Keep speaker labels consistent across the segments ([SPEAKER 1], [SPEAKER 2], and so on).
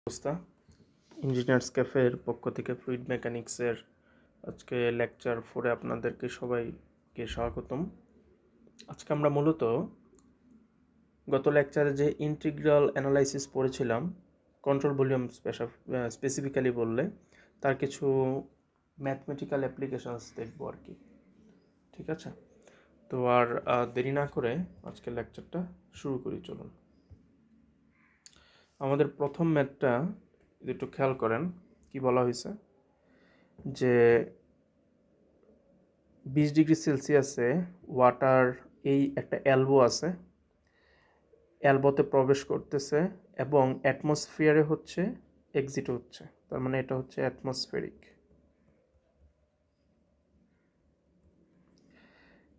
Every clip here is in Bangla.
[SPEAKER 1] অবস্থা ইঞ্জিনিয়ার্স ক্যাফের পক্ষ থেকে ফ্লুইড মেকানিক্সের আজকে লেকচার 4-এ আপনাদেরকে সবাইকে স্বাগতম। আজকে আমরা মূলত গত লেকচারে যে ইন্টিগ্রাল অ্যানালাইসিস পড়েছিলাম, কন্ট্রোল ভলিউম স্পেসিফিক্যালি বললে তার কিছু ম্যাথমেটিক্যাল অ্যাপ্লিকেশনস দেখবো আর কি। ঠিক আছে, তো আর দেরি না করে আজকে লেকচারটা শুরু করি। চলুন, আমাদের প্রথম ম্যাথটা একটু খেয়াল করেন। কি বলা হয়েছে যে 20 ডিগ্রি সেলসিয়াসে ওয়াটার এই একটা এলবো আছে, এলবোতে প্রবেশ করতেছে এবং অ্যাটমসফিয়ারে হচ্ছে এক্সিট হচ্ছে, তার মানে এটা হচ্ছে অ্যাটমসফেরিক।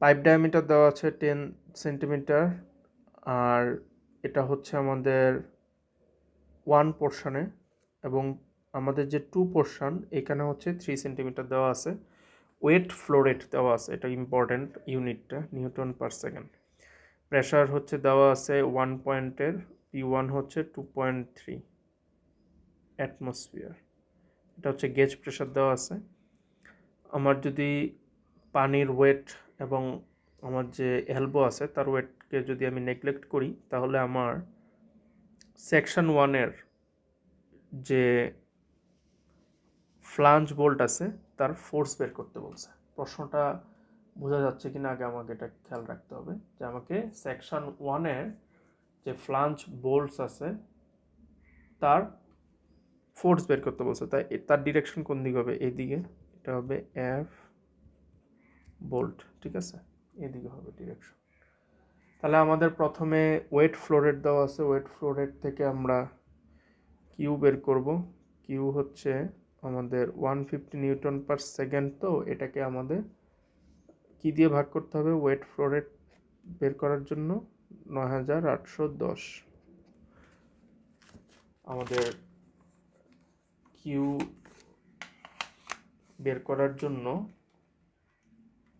[SPEAKER 1] পাইপ ডায়ামিটার দেওয়া আছে 10 সেন্টিমিটার, আর এটা হচ্ছে আমাদের 1 পোর্শনে, এবং আমাদের যে 2 পোর্শন এখানে হচ্ছে 3 সেন্টিমিটার দেওয়া আছে। ওয়েট ফ্লো রেট দেওয়া আছে, এটা ইম্পর্টেন্ট ইউনিটটা, নিউটন পার সেকেন্ড। প্রেশার হচ্ছে দেওয়া আছে 1 পয়েন্টের, P1 হচ্ছে 2.3 অ্যাটমসফিয়ার। এটা হচ্ছে গেজ প্রেশার দেওয়া আছে। আমার যদি পানির ওয়েট এবং আমার যে এলবো আছে তার ওয়েটকে যদি আমি নেগলেক্ট করি, তাহলে আমার সেকশন 1-এর যে ফ্লাঞ্জ বোল্ট আছে তার ফোর্স বের করতে বলছে। প্রশ্নটা বোঝা যাচ্ছে কিনা আগে আমাকে এটা খেয়াল রাখতে হবে যে আমাকে সেকশন 1-এর যে ফ্লাঞ্জ বোল্টস আছে তার ফোর্স বের করতে বলছে। তাই তার ডিরেকশন কোন দিকে হবে? এইদিকে, এটা হবে এফ বোল্ট। ঠিক আছে, এদিকে হবে ডিরেকশন। তাহলে আমাদের প্রথমে ওয়েট ফ্লো রেট দেওয়া আছে, ওয়েট ফ্লো রেট থেকে আমরা কিউ বের করব। কিউ হচ্ছে আমাদের 150 নিউটন পার সেকেন্ড, তো এটাকে আমাদের কি দিয়ে ভাগ করতে হবে? ওয়েট ফ্লো রেট বের করার জন্য 9810। আমাদের কিউ বের করার জন্য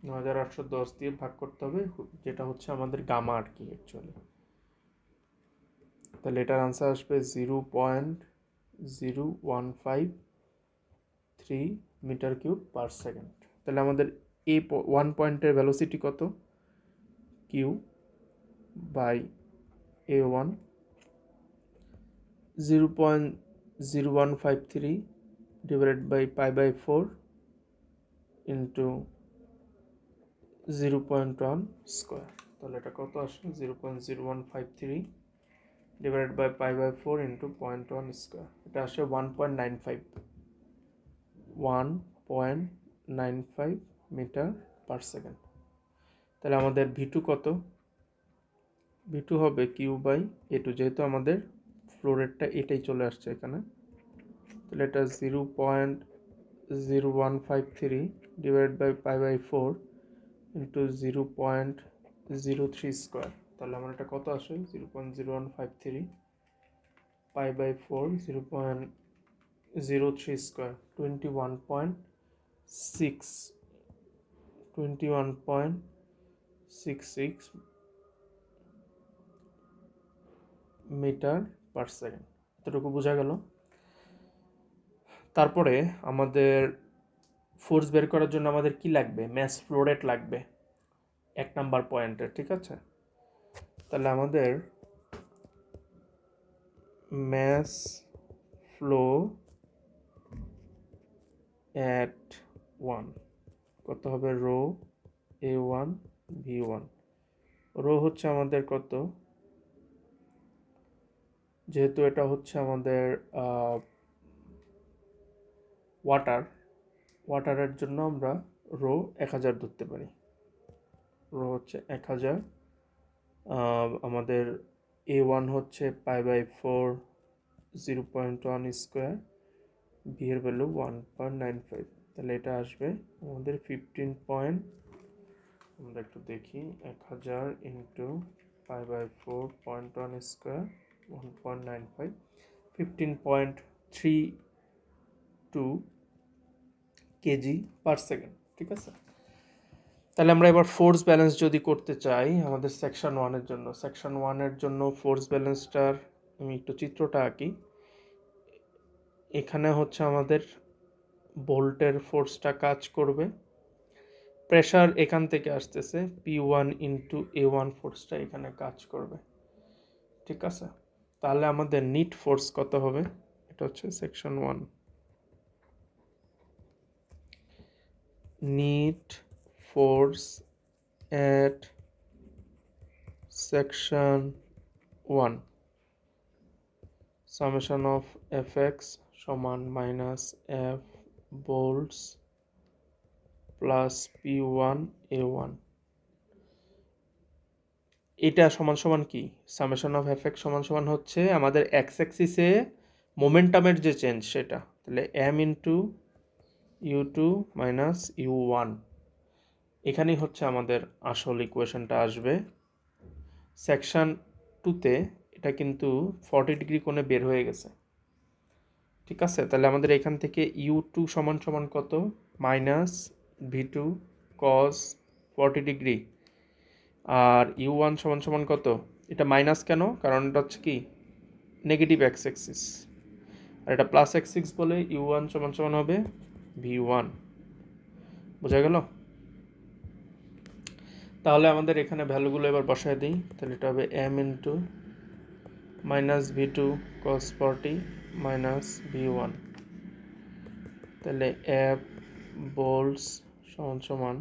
[SPEAKER 1] 9810 দিয়ে ভাগ করতে হবে, যেটা হচ্ছে আমাদের গামা আর কি অ্যাকচুয়ালি। তাহলে এটার আনসার আসবে 0.0153 মিটার কিউব পার সেকেন্ড। তাহলে আমাদের এই 1 পয়েন্টের ভেলোসিটি কত? Q by A1 0.0153 divided by π/4 into 0.1 square. তাহলে এটা কত আসে? 0.0153 ডিভাইডেড বাই π/4 ইন্টু 0.1 স্কোয়ার। এটা আসে 1.95 মিটার পার সেকেন্ড। তাহলে আমাদের V2 কত? V2 হবে কিউ বাই A2, যেহেতু আমাদের ফ্লো রেটটা এটাই চলে আসছে এখানে। তাহলে এটা 0.0153 ডিভাইড বাই π/4 ইন্টু 0.03 স্কোয়ার। তাহলে আমার এটা কত আসে? 0.0153 π/4 0.03 স্কোয়ার, 21.66 মিটার পার সেকেন্ড। এতটুকু বোঝা গেল। তারপরে আমাদের ফোর্স বের করার জন্য আমাদের কি লাগবে? ম্যাস ফ্লো রেট লাগবে 1 নাম্বার পয়েন্টের। ঠিক আছে, তাহলে আমাদের ম্যাস ফ্লো অ্যাট 1 কত হবে? Rho A1 V1। রো হচ্ছে আমাদের কত? যেহেতু এটা হচ্ছে আমাদের ওয়াটারের জন্য আমরা রো 1000 ধরতে পারি। রো হচ্ছে 1000। আমাদের A1 হচ্ছে π/4 0.1 স্কোয়ার, ভি এর ভ্যালু 1.95। তাহলে এটা আসবে আমাদের 15 আমরা একটু দেখি, 1000 into π/4 0.1 square 1.95, 15.32 KG per second. ঠিক আছে, তাহলে আমরা এবার ফোর্স ব্যালেন্স যদি করতে চাই আমাদের সেকশন 1-এর জন্য, সেকশন 1-এর জন্য ফোর্স ব্যালেন্সটার আমি একটু চিত্রটা আঁকি। এখানে হচ্ছে আমাদের বোল্টের ফোর্সটা কাজ করবে, প্রেশার এখান থেকে আসতেছে, P1 ইন্টু A1 ফোর্সটা এখানে কাজ করবে, ঠিক আছে। তাহলে আমাদের নিট ফোর্স কত হবে, এটা হচ্ছে section 1, net force at section 1 summation of Fx সমান minus F bolts plus P1 A1, এটা সমান সমান কি, সামেশন অফ Fx সমান সমান হচ্ছে আমাদের এক্স অ্যাক্সিসে মোমেন্টামের যে চেঞ্জ সেটা, তাহলে m into u2 minus u1, এখানেই হচ্ছে আমাদের আসল ইকুয়েশনটা আসবে। সেকশন 2তে এটা কিন্তু 40 ডিগ্রি কোণে বের হয়ে গেছে, ঠিক আছে। তাহলে আমাদের এখান থেকে u2 সমান সমান কত, মাইনাস v2 cos 40 ডিগ্রি, আর u1 সমান সমান কত, এটা মাইনাস কেন, কারণ এটা হচ্ছে কি নেগেটিভ এক্স অ্যাক্সিস, আর এটা প্লাস এক্স বলে u1 সমান সমান হবে v1, বোঝা গেল। তাহলে আমাদের এখানে ভ্যালুগুলো এবার বসায় দিই, তাহলে এটা হবে m into minus v2 cos 40 minus v1, তাহলে F bolts সমান সমান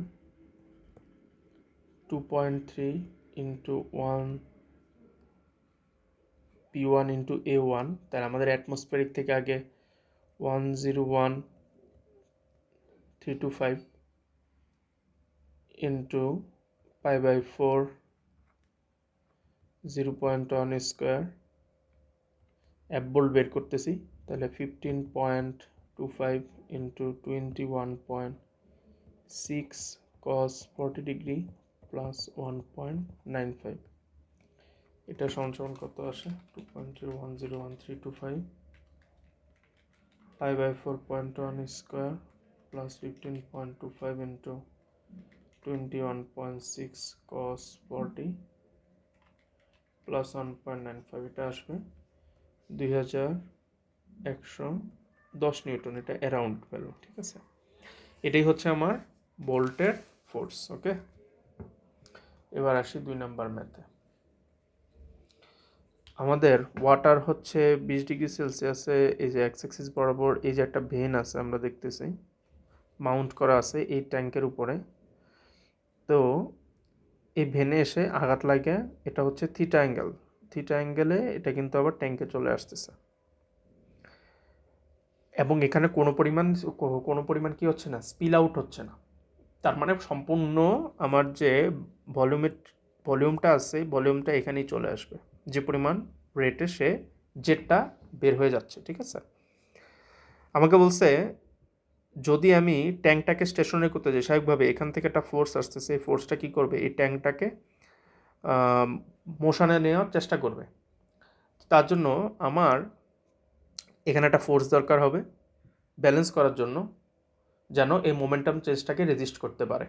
[SPEAKER 1] 2.3 ইন্টু 1 P1 ইন্টু A1, তাহলে আমাদের অ্যাটমসফেরিক থেকে আগে 101,325 into pi by 4 0.1 square, F bolt বের করতেছি, তাহলে 15.25 ইন্টু 21.6 cos 40 ডিগ্রি প্লাস 1.95, এটা সমান সমান কত আসে, 2.101,325 pi by 4.1 square plus 15.25 into 21.6 cos 40 plus 1.95, এটা আসবে 2110 নিউটন, এটা অ্যারাউন্ড ভ্যালু, ঠিক আছে। এটাই হচ্ছে আমার বোল্টের ফোর্স, ওকে। এবার আসি 2 নাম্বার ম্যাথে। আমাদের ওয়াটার হচ্ছে 20 ডিগ্রি সেলসিয়াসে, এই যে এক্স অ্যাক্সিস বরাবর এই যে একটা ভেন আছে আমরা দেখতেছি মাউন্ট করা আছে এই ট্যাঙ্কের উপরে, তো এই ভেনে এসে আঘাত লাগে, এটা হচ্ছে থিটা অ্যাঙ্গেলে এটা কিন্তু আবার ট্যাঙ্কে চলে আসতেছে, এবং এখানে কোনো পরিমাণ কি হচ্ছে না, স্পিল আউট হচ্ছে না। তার মানে সম্পূর্ণ আমার যে ভলিউমটা আছে, ভলিউমটা এখানেই চলে আসবে, যে পরিমাণ রেটে সে জেটটা বের হয়ে যাচ্ছে, ঠিক আছে। আমাকে বলছে যদি আমি ট্যাঙ্কটাকে স্টেশনারি করতে যাই, স্বাভাবিকভাবে এখান থেকে একটা ফোর্স আসতেছে, এই ফোর্সটা কী করবে, এই ট্যাঙ্কটাকে মোশনে নেওয়ার চেষ্টা করবে। তার জন্য আমার এখানে একটা ফোর্স দরকার হবে ব্যালেন্স করার জন্য, যেন এই মোমেন্টাম চেঞ্জটাকে রেজিস্ট করতে পারে।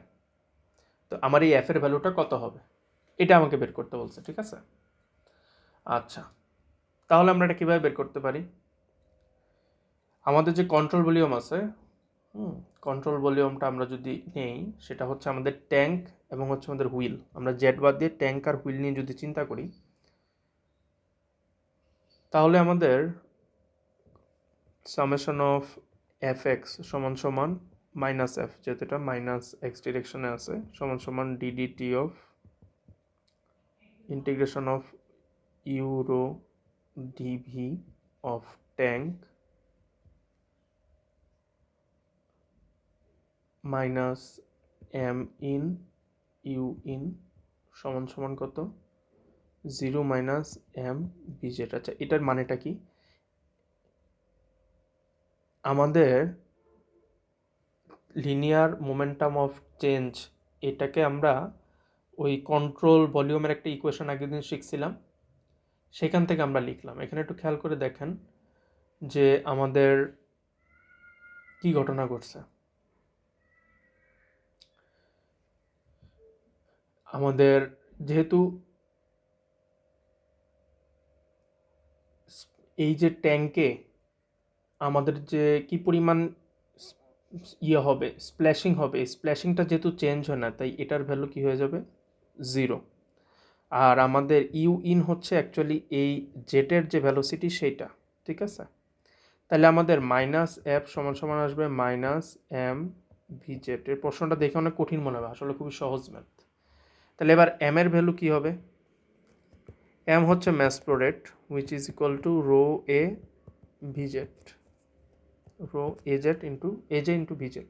[SPEAKER 1] তো আমার এই এফের ভ্যালুটা কত হবে, এটা আমাকে বের করতে বলছে, ঠিক আছে। আচ্ছা, তাহলে আমরা এটা কীভাবে বের করতে পারি, আমাদের যে কন্ট্রোল ভলিউম আছে, কন্ট্রোল ভলিউমটা আমরা যদি নেই, সেটা হচ্ছে আমাদের ট্যাঙ্ক এবং হচ্ছে আমাদের হুইল, আমরা জেট বাদ দিয়ে ট্যাঙ্ক আর হুইল নিয়ে যদি চিন্তা করি, তাহলে আমাদের সামেশন অফ এফ এক্স সমান সমান মাইনাস এফ, যেহেতু এটা মাইনাস এক্স ডিরেকশনে আছে, সমান সমান DDT of integration of euro DV of tank minus M in U in সমান সমান কত, 0 মাইনাস এম বিজেট। আচ্ছা, এটার মানেটা কি, আমাদের লিনিয়ার মোমেন্টাম অফ চেঞ্জ, এটাকে আমরা ওই কন্ট্রোল ভলিউমের একটা ইকুয়েশন আগের দিন শিখছিলাম, সেখান থেকে আমরা লিখলাম। এখানে একটু খেয়াল করে দেখেন যে আমাদের কি ঘটনা ঘটছে। আমাদের যেহেতু এই যে ট্যাঙ্কে আমাদের যে কি পরিমাণ ইয়ে হবে, স্প্ল্যাশিং হবে, স্প্ল্যাশিংটা যেহেতু চেঞ্জ হয় না, তাই এটার ভ্যালু কি হয়ে যাবে, 0। আর আমাদের ইউ ইন হচ্ছে অ্যাকচুয়ালি এই জেটের যে ভ্যালোসিটি সেইটা, ঠিক আছে। তাহলে আমাদের মাইনাস এফ সমান সমান আসবে মাইনাস এম ভি জেড। এর প্রশ্নটা দেখে অনেক কঠিন মনে হবে, আসলে খুবই সহজ ম্যাথ। তাহলে এবার এম এর ভ্যালু কি হবে, এম হচ্ছে mass flow rate which is equal to rho A V Z, rho A Z into A J into V Z.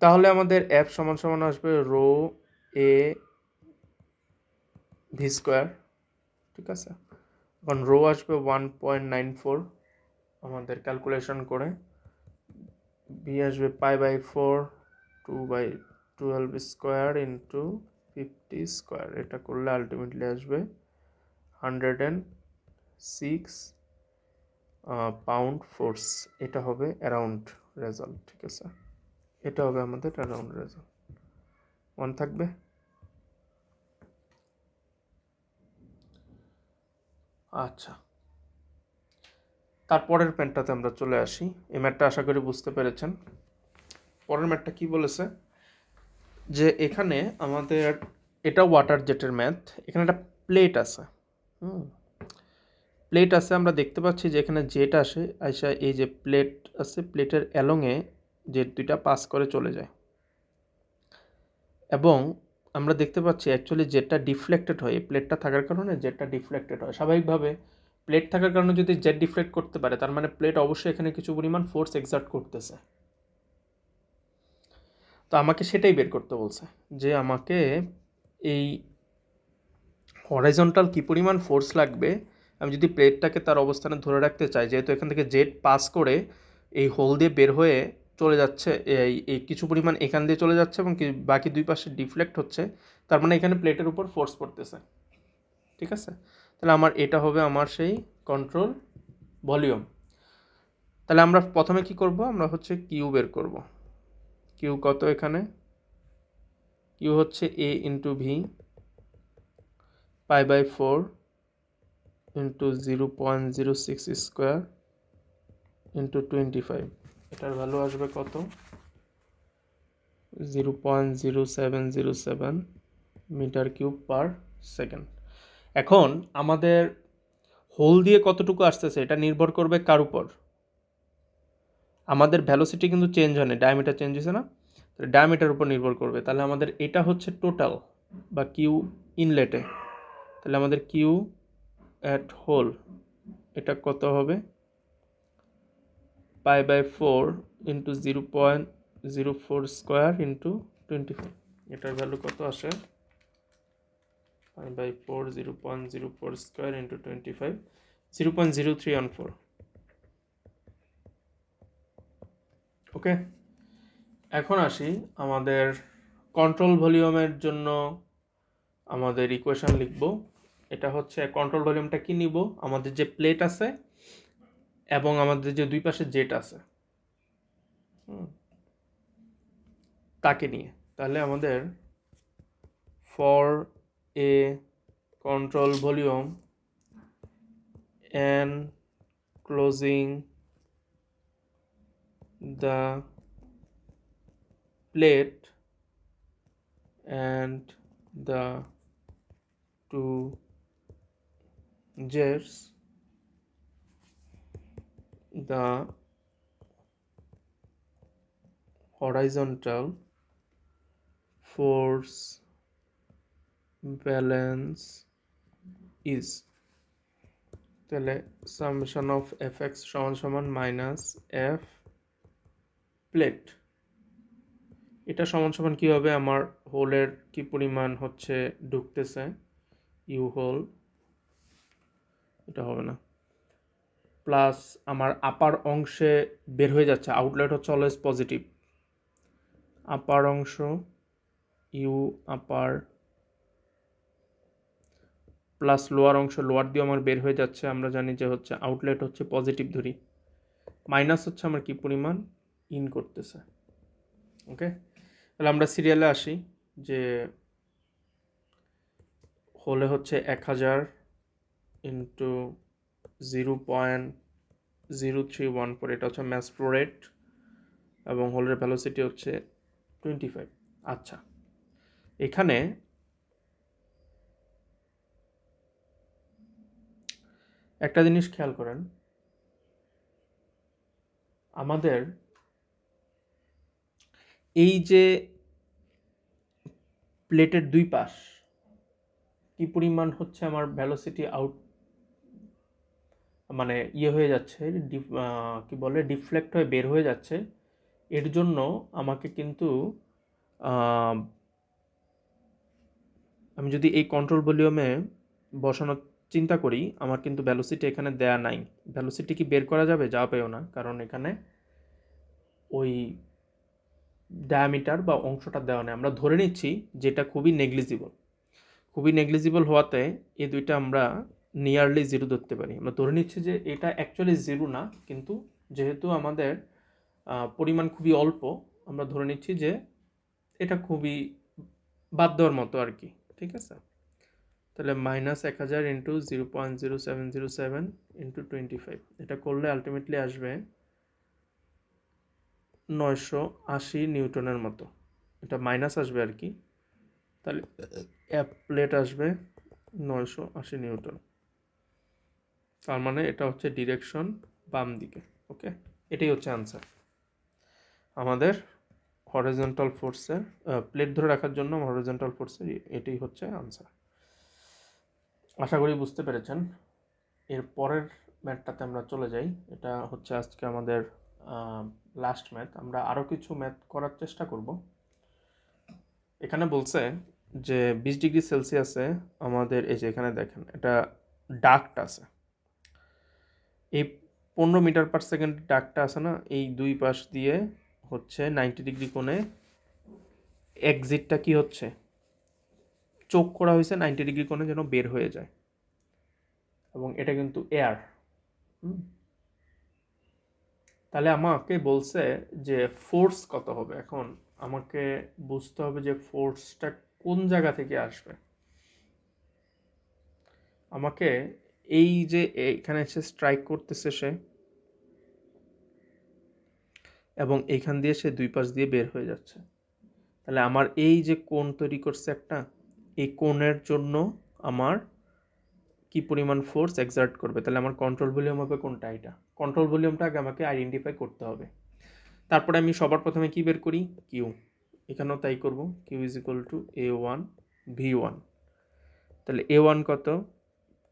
[SPEAKER 1] তাহলে আমাদের এফ সমান সমান আসবে রো এ ভি স্কোয়ার, ঠিক আছে। এখন রো আসবে 1.94 আমাদের ক্যালকুলেশন করে, ভি আসবে π/4 2/12 স্কোয়ার ইন্টু 50 স্কোয়ার। এটা করলে আলটিমেটলি আসবে 106 পাউন্ড ফোর্স। এটা হবে অ্যারাউন্ড রেজাল্ট, ঠিক আছে। এটা হবে আমাদের অ্যারাউন্ড রেজাল্ট। মনে থাকবে। আচ্ছা, তারপরের ম্যাথটাতে আমরা চলে আসি। এই ম্যাথটা আশা করি বুঝতে পেরেছেন। পরের ম্যাথটা কি বলেছে, যে এখানে আমাদের এটা ওয়াটার জেটের ম্যাথ, এখানে একটা প্লেট আছে, প্লেট আছে। আমরা দেখতে পাচ্ছি যে এখানে জেট আসে, আইসা এই যে প্লেট আছে, প্লেটের অ্যালংয়ে জেট দুইটা পাস করে চলে যায়, এবং আমরা দেখতে পাচ্ছি অ্যাকচুয়ালি জেটটা ডিফ্লেক্টেড হয়। এই প্লেটটা থাকার কারণে জেটটা ডিফ্লেক্টেড হয়। স্বাভাবিকভাবে প্লেট থাকার কারণে যদি জেট ডিফ্লেক্ট করতে পারে, তার মানে প্লেট অবশ্যই এখানে কিছু পরিমাণ ফোর্স এক্সার্ট করতেছে। তো আমাকে সেটাই বের করতে বলছে, যে আমাকে এই হরাইজন্টাল কি পরিমাণ ফোর্স লাগবে আমি যদি প্লেটটাকে তার অবস্থানে ধরে রাখতে চাই, যেহেতু এখান থেকে জেট পাস করে এই হোল দিয়ে বের হয়ে চলে যাচ্ছে, এই কিছু পরিমাণ এখান দিয়ে চলে যাচ্ছে এবং বাকি দুই পাশে ডিফ্লেক্ট হচ্ছে, তার মানে এখানে প্লেটের উপর ফোর্স পড়তেছে, ঠিক আছে। তাহলে আমার এটা হবে আমার সেই কন্ট্রোল ভলিউম। তাহলে আমরা প্রথমে কি করব, আমরা হচ্ছে কিউ বের করব। কিউ কত, এখানে কিউ হচ্ছে A into V π/4 into 0.06 square into 25। এটার ভ্যালু আসবে কত, 0.0707 মিটার কিউব পার সেকেন্ড। এখন আমাদের হোল দিয়ে কতটুকু আসতেছে এটা নির্ভর করবে কার উপর, আমাদের ভ্যালোসিটি কিন্তু চেঞ্জ হয় না, ডায়ামিটার চেঞ্জ হয়েছে না, তাহলে ডায়ামিটার উপর নির্ভর করবে। তাহলে আমাদের এটা হচ্ছে টোটাল বা কিউ ইনলেটে, তাহলে আমাদের কিউ অ্যাট হোল এটা কত হবে, π/4 ইন্টু 0.04 স্কোয়ার ইন্টু 25। এটার ভ্যালু কত আসে, π/4 0.04 স্কোয়ার ইন্টু 25, 0.0314। ওকে, এখন আসি আমাদের কন্ট্রোল ভলিউমের জন্য আমাদের ইকুয়েশন লিখব। এটা হচ্ছে কন্ট্রোল ভলিউমটা কি নিব, আমাদের যে প্লেট আছে এবং আমাদের যে দুই পাশে জেট আছে তাকে নিয়ে। তাহলে আমাদের for a control volume enclosing the plate and the two jets, the horizontal force balance is, তাহলে সামেশন অফ এফ এক্স সমান সমান মাইনাস এফ প্লেট। এটা সমান সমান কী হবে, আমার হোলের কি পরিমাণ হচ্ছে ঢুকতেছে, ইউ হোল, এটা হবে না, প্লাস আমার আপার অংশে বের হয়ে যাচ্ছে, আউটলেট হচ্ছে অলওয়েজ পজিটিভ, আপার অংশ ইউ আপার প্লাস লোয়ার অংশ লোয়ার দিয়ে আমার বের হয়ে যাচ্ছে, আমরা জানি যে হচ্ছে আউটলেট হচ্ছে পজিটিভ ধরি, মাইনাস হচ্ছে আমার কি পরিমাণ ইন করতেছে। ওকে, তাহলে আমরা সিরিয়ালে আসি, যে হলে হচ্ছে 1000 ইন্টু 0.04 0314, এটা হচ্ছে ম্যাস ফ্লো রেট এবং হোলের ভেলোসিটি হচ্ছে 25। আচ্ছা, এখানে একটা জিনিস খেয়াল করেন, আমাদের এই যে প্লেটের দুই পাশ কি পরিমাণ হচ্ছে আমার ভেলোসিটি আউট, মানে হয়ে যাচ্ছে, কি বলে, ডিফ্লেক্ট হয়ে বের হয়ে যাচ্ছে। এর জন্য আমাকে কিন্তু আমি যদি এই কন্ট্রোল ভলিউমে বসানোর চিন্তা করি, আমার কিন্তু ভ্যালোসিটি এখানে দেয়া নাই। ভ্যালোসিটি কি বের করা যাবে? যাবেও না, কারণ এখানে ওই ডায়ামিটার বা অংশটা দেওয়া নেই। আমরা ধরে নিচ্ছি যেটা খুবই নেগলিজিবল হওয়াতে এই দুইটা আমরা নিয়ারলি জিরো ধরতে পারি। আমরা ধরে নিচ্ছি যে এটা অ্যাকচুয়ালি জিরো না, কিন্তু যেহেতু আমাদের পরিমাণ খুবই অল্প, আমরা ধরে নিচ্ছি যে এটা খুবই বাদ দেওয়ার মতো আর কি। ঠিক আছে, তাহলে -1000 ইন্টু 0.0707 ইন্টু 25, এটা করলে আলটিমেটলি আসবে 980 নিউটনের মতো। এটা মাইনাস আসবে আর কি, তাহলে প্লেট আসবে 980 নিউটন। তার মানে এটা হচ্ছে ডিরেকশন বাম দিকে। ওকে, এটাই হচ্ছে আনসার আমাদের হরিজন্টাল ফোর্সের, প্লেট ধরে রাখার জন্য হরিজন্টাল ফোর্সের এটাই হচ্ছে আনসার। আশা করি বুঝতে পেরেছেন। এর পরের ম্যাথটাতে আমরা চলে যাই। এটা হচ্ছে আজকে আমাদের লাস্ট ম্যাথ। আমরা আরও কিছু ম্যাথ করার চেষ্টা করব। এখানে বলছে যে 20 ডিগ্রি সেলসিয়াসে আমাদের এই যে এখানে দেখেন এটা ডাক্ট আছে, এই 15 মিটার পার সেকেন্ড ডাক্টটা আছে না, এই দুই পাশ দিয়ে হচ্ছে 90 ডিগ্রি কোণে এক্সিটটা কি হচ্ছে, চোখ করা হয়েছে 90 ডিগ্রি কোণে যেন বের হয়ে যায়, এবং এটা কিন্তু এয়ার। তাহলে আমাকে বলছে যে ফোর্স কত হবে। এখন আমাকে বুঝতে হবে যে ফোর্সটা কোন জায়গা থেকে আসবে। আমাকে এই যে এখানে এসে স্ট্রাইক করতেছে সে, এবং এইখান দিয়ে সে দুই পাশ দিয়ে বের হয়ে যাচ্ছে। তাহলে আমার এই যে কোণ তৈরি করছে একটা, এই কোণের জন্য আমার কি পরিমাণ ফোর্স এক্সার্ট করবে। তাহলে আমার কন্ট্রোল ভলিউম হবে কোনটা? এটা কন্ট্রোল ভলিউমটা আগে আমাকে আইডেন্টিফাই করতে হবে। তারপরে আমি সবার প্রথমে কি বের করি? কিউ। এখানেও তাই করব, Q is equal two A1 V1। তাহলে A1 কত?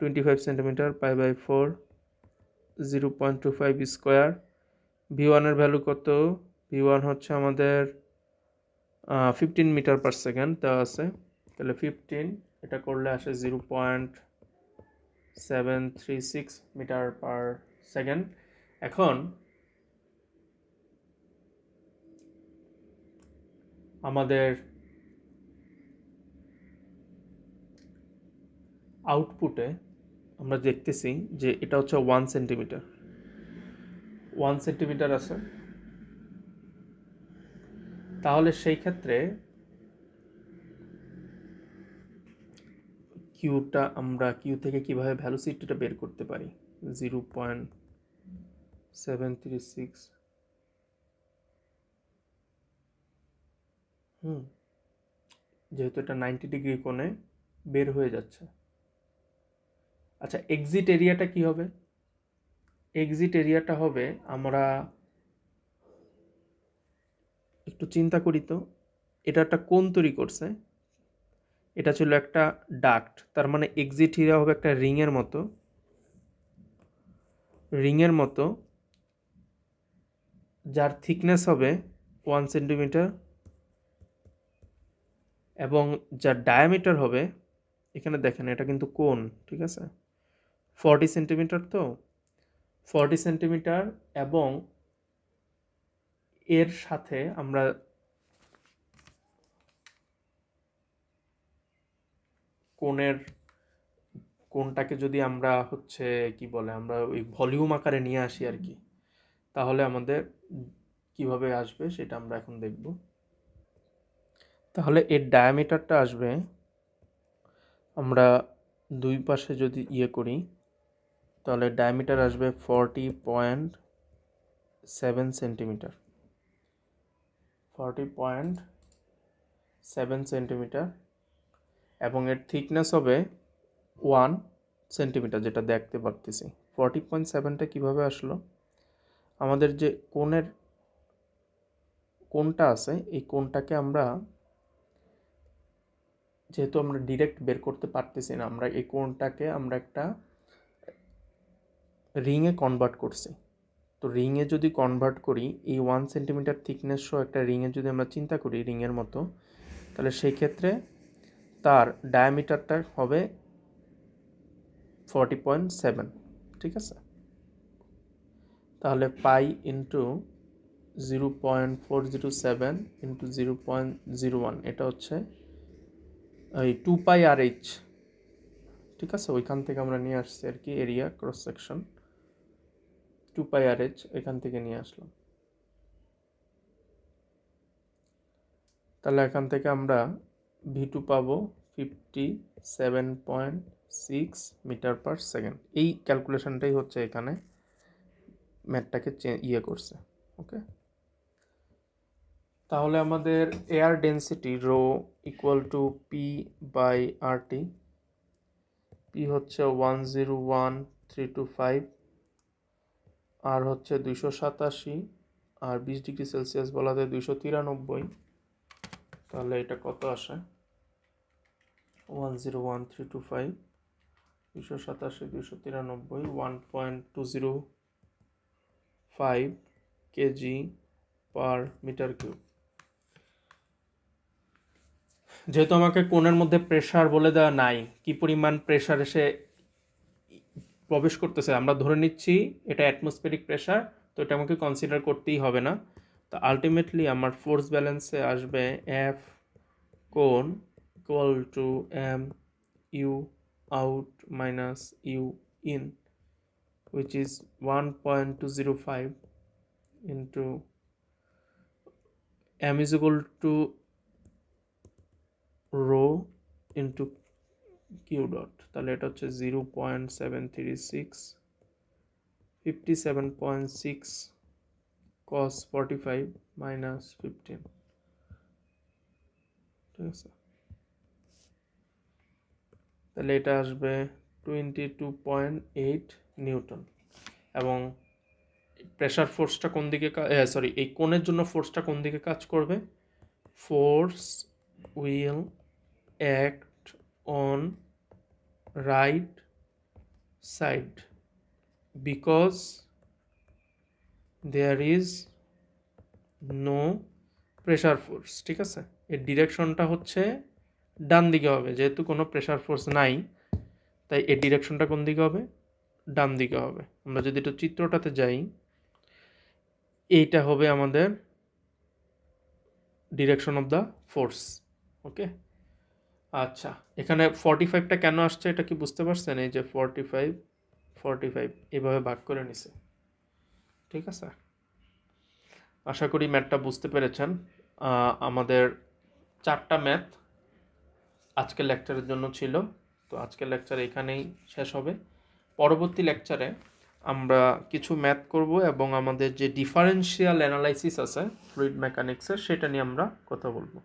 [SPEAKER 1] 25 সেন্টিমিটার, π/4, 0.25 স্কোয়ার। V1 এর ভ্যালু কত? V1 হচ্ছে আমাদের 15 মিটার পার সেকেন্ড দেওয়া আছে। তাহলে 15, এটা করলে আসে 0.736 মিটার পার সেকেন্ড। এখন আমাদের আউটপুটে আমরা দেখতেছি যে এটা হচ্ছে 1 সেন্টিমিটার আছে। তাহলে সেই ক্ষেত্রে কিউটা, আমরা কিউ থেকে কিভাবে ভ্যালোসিটিটা বের করতে পারি? 0.736, যেহেতু এটা 90 ডিগ্রি কোণে বের হয়ে যাচ্ছে। আচ্ছা, এক্সিট এরিয়াটা কি হবে? এক্সিট এরিয়াটা হবে, আমরা একটু চিন্তা করি তো, এটা একটা কোণ তৈরি করছে, এটা ছিল একটা ডাক্ট, তার মানে এক্সিট এরিয়া হবে একটা রিংয়ের মতো, যার থিকনেস হবে 1 সেন্টিমিটার, এবং যার ডায়ামিটার হবে, এখানে দেখেন এটা কিন্তু কোণ, ঠিক আছে, 40 সেন্টিমিটার। তো 40 সেন্টিমিটার, এবং এর সাথে আমরা কোণটাকে যদি আমরা হচ্ছে কি বলে, আমরা ওই ভলিউম আকারে নিয়ে আসি আর কি, তাহলে আমাদের কিভাবে আসবে সেটা আমরা এখন দেখব। তাহলে এর ডায়ামিটারটা আসবে, আমরা দুই পাশে যদি করি, তাহলে ডায়ামিটার আসবে 40.7 সেন্টিমিটার, 40.7 সেন্টিমিটার, এবং এর থিকনেস হবে 1 সেন্টিমিটার, যেটা দেখতে পারতেছি। 40.7টা কীভাবে আসলো? আমাদের যে কোণটা আছে, এই কোণটাকে আমরা যেহেতু আমরা ডিরেক্ট বের করতে পারতেছি না, আমরা এই কোণটাকে আমরা একটা রিংয়ে কনভার্ট করছি। তো রিংয়ে যদি কনভার্ট করি, এই 1 সেন্টিমিটার থিকনেস সহ একটা রিংয়ে যদি আমরা চিন্তা করি রিংয়ের মতো, তাহলে সেই ক্ষেত্রে তার ডায়ামিটারটা হবে 40.7, ঠিক আছে? তাহলে পাই ইন্টু 0.407 ইন্টু 0.01, এটা হচ্ছে এই 2 পাই আর এইচ, ঠিক আছে? ওইখান থেকে আমরা নিয়ে আসছি আর কি, এরিয়া ক্রস সেকশন 2 পাই আর এইচ এখান থেকে নিয়ে আসলাম। তাহলে এখান থেকে আমরা V2 পাবো 57.6 মিটার পার সেকেন্ড। এই ক্যালকুলেশনটাই হচ্ছে এখানে ম্যাথটাকে করছে। ওকে, তাহলে আমাদের air density rho equal to P by R T. P হচ্ছে 101,325, আর হচ্ছে 287, আর 20 ডিগ্রি সেলসিয়াস বলাতে 293। তাহলে এটা কত আসে? 101,325, 287, 293, 1.205 কেজি পার মিটার কিউব। যেহেতু আমাকে কোণের মধ্যে প্রেসার বলে দেওয়া নাই, কি পরিমাণ প্রেসার এসে প্রবেশ করতেছে, আমরা ধরে নিচ্ছি এটা অ্যাটমসফেরিক প্রেসার, তো এটা আমাকে কনসিডার করতেই হবে না। তো আলটিমেটলি আমার ফোর্স ব্যালেন্সে আসবে এফ কোণ equal to M U out minus U in, which is 1.205 into m is equal to rho into q dot। তাহলে এটা হচ্ছে 0.736, 57.6 cos 45 minus 15, ঠিক আছে? তাহলে এটা আসবে 22.8 নিউটন। এবং প্রেসার ফোর্সটা কোন দিকে এই কোণের জন্য ফোর্সটা কোন দিকে কাজ করবে? Force will act on right side because there is no pressure force, ঠিক আছে? এর ডিরেকশনটা হচ্ছে ডান দিকে হবে, যেহেতু কোনো প্রেসার ফোর্স নাই, তাই এর ডিরেকশনটা কোন দিকে হবে? ডান দিকে হবে। আমরা যদি একটু চিত্রটাতে যাই, এইটা হবে আমাদের ডিরেকশন অফ দ্য ফোর্স। ওকে, আচ্ছা, এখানে 45টা কেন আসছে এটা কি বুঝতে পারছেন? এই যে 45 এভাবে ভাগ করে নিছে, ঠিক আছে? আশা করি ম্যাথটা বুঝতে পেরেছেন। আমাদের 4টা ম্যাথ আজকের লেকচারের জন্য ছিল। তো আজকের লেকচার এখানেই শেষ হবে। পরবর্তী লেকচারে আমরা কিছু ম্যাথ করব এবং আমাদের যে ডিফারেন্সিয়াল অ্যানালাইসিস আছে ফ্লুইড মেকানিক্সের, সেটা নিয়ে আমরা কথা বলবো।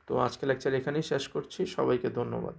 [SPEAKER 1] তো আজকের লেকচার এখানেই শেষ করছি। সবাইকে ধন্যবাদ।